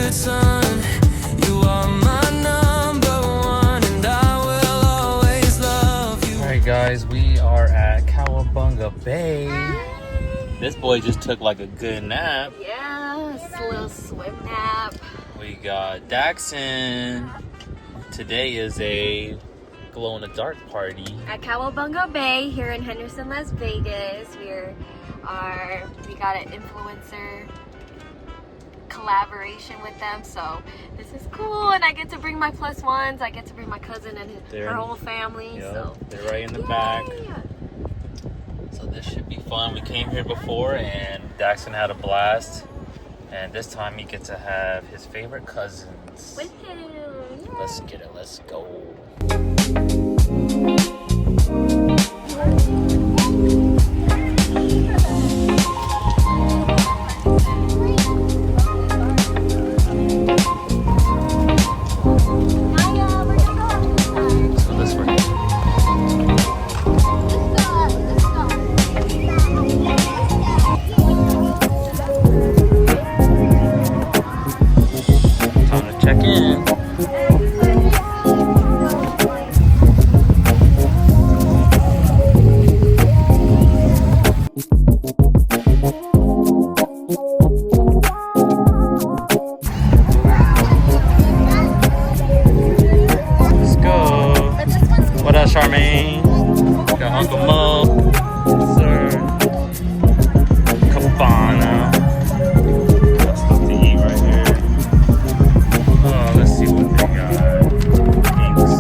good son. You are my number one, and I will always love you. Alright guys, we are at Cowabunga Bay. This boy just took like a good nap. Yeah, it's a little swim nap. We got Daxon. Today is a glow in the dark party At Cowabunga Bay here in Henderson, Las Vegas. We got an influencer collaboration with them, so this is cool, and I get to bring my plus ones. I get to bring my cousin and her whole family. Yep, so they're right in the back. So this should be fun. We came here before and Daxon had a blast, and this time he gets to have his favorite cousins with him. Yeah. Let's get it, let's go. Check in. Let's go. What up, Charmaine? Got Uncle Mo. Yes, sir. Cabana. Got stuff to eat right here. Oh, let's see what they got. Thanks.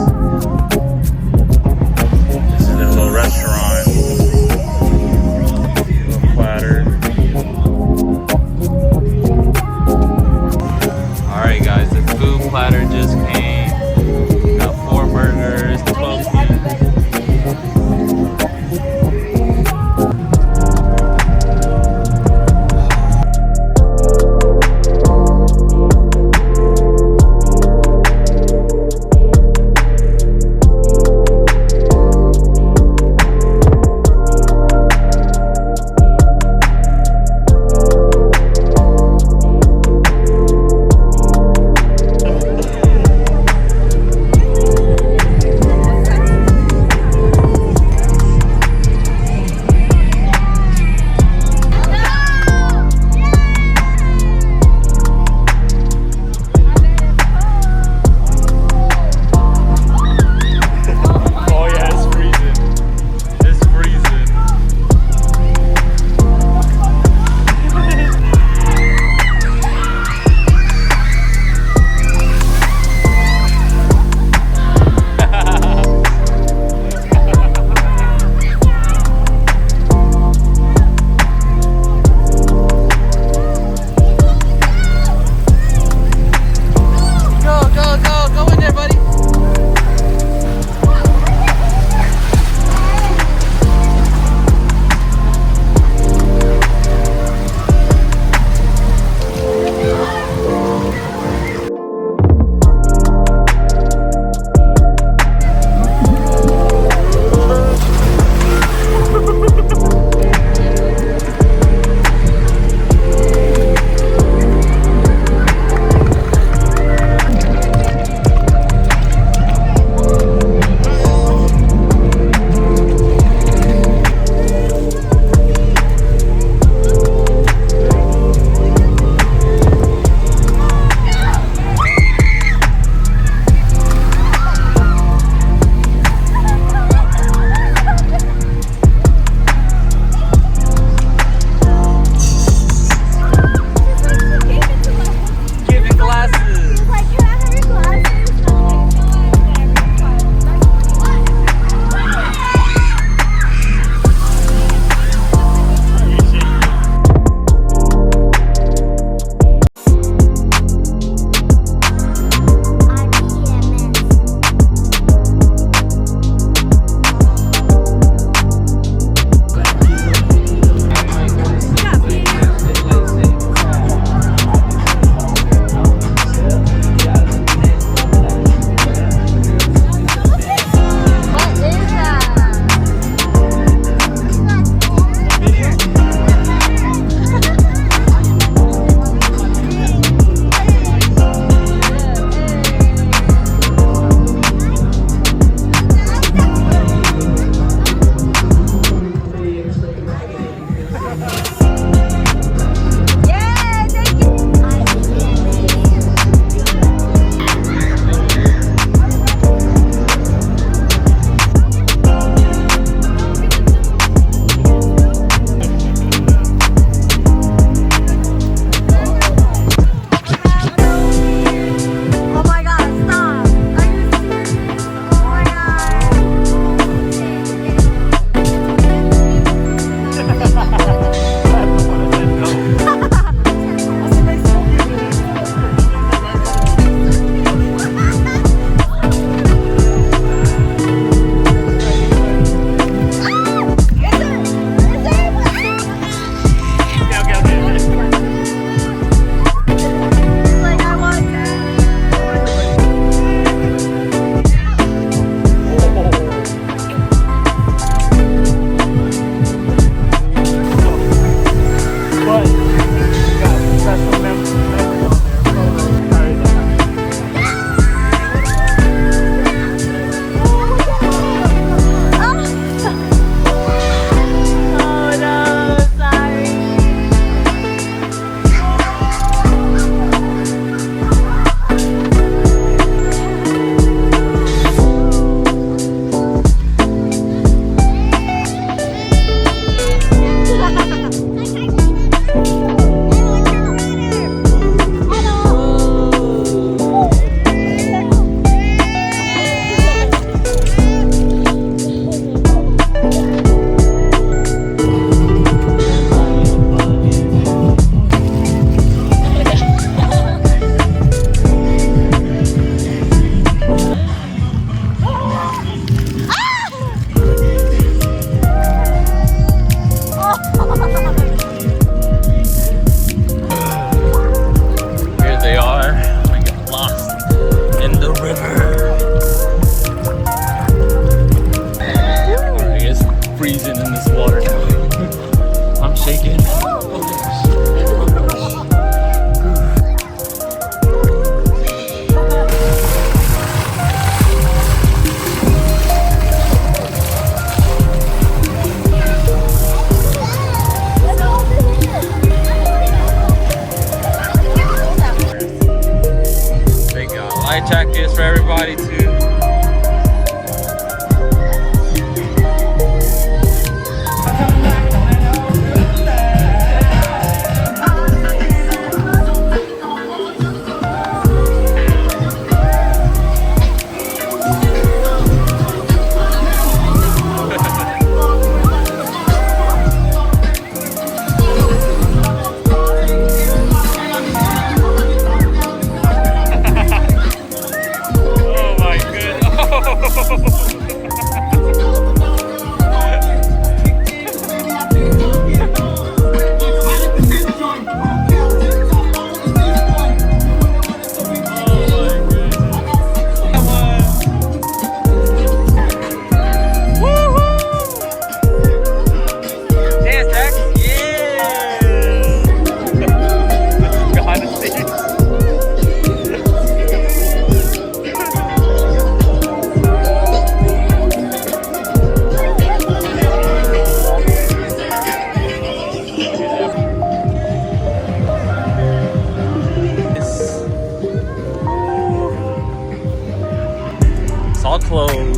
This is their little restaurant. Little platter. Alright guys, the food platter just came. Got 4 burgers, 12 pieces. Light jackets for everybody too. All closed.